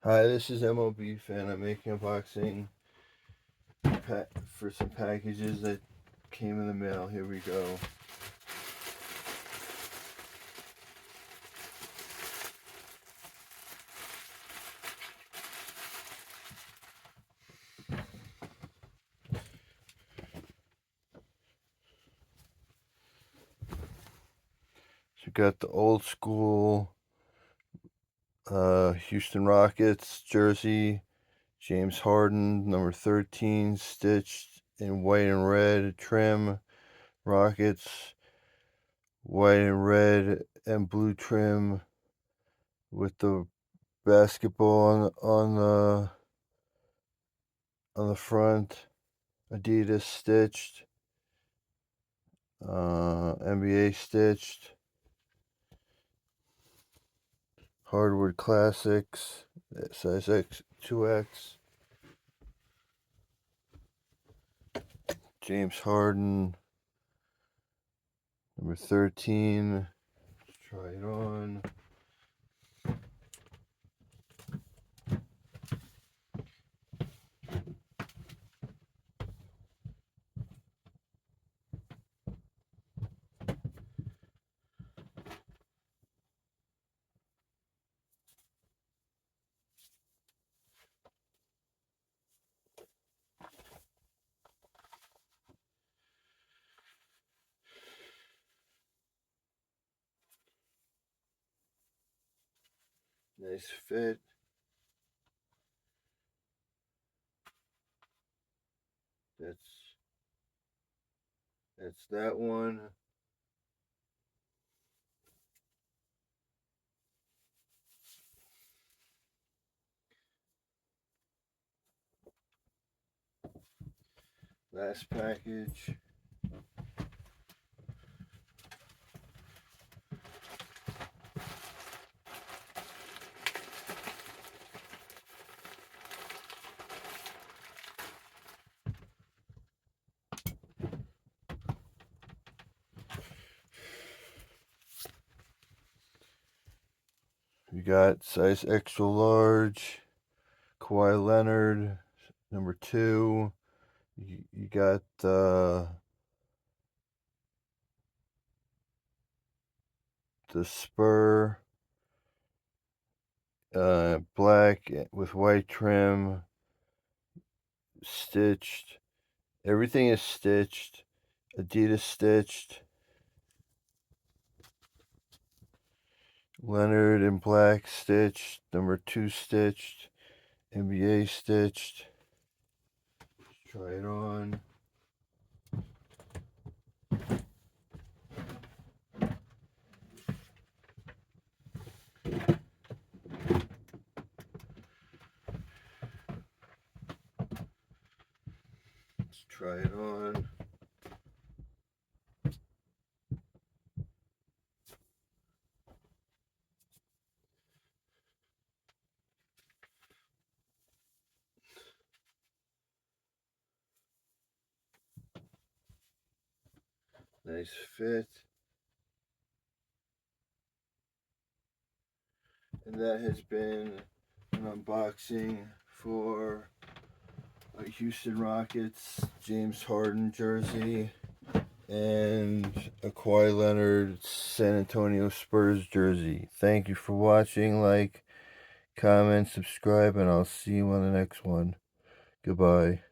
Hi, this is MLB Fan. I'm making a unboxing for some packages that came in the mail. Here we go. So we got the old school Houston Rockets jersey, James Harden, number 13, stitched in white and red trim. Rockets, white and red and blue trim with the basketball on the front. Adidas stitched, NBA stitched. Hardwood Classics, size X, 2X. James Harden, number 13. Let's try it on. Nice fit. That's that one. Last package. We got size extra large, Kawhi Leonard, number 2. You got the Spur, black with white trim, stitched. Everything is stitched. Adidas stitched. Leonard in black stitched. Number 2 stitched. NBA stitched. Let's try it on. Let's try it on. Nice fit. And that has been an unboxing for a Houston Rockets James Harden jersey and a Kawhi Leonard San Antonio Spurs jersey. Thank you for watching. Like, comment, subscribe, and I'll see you on the next one. Goodbye.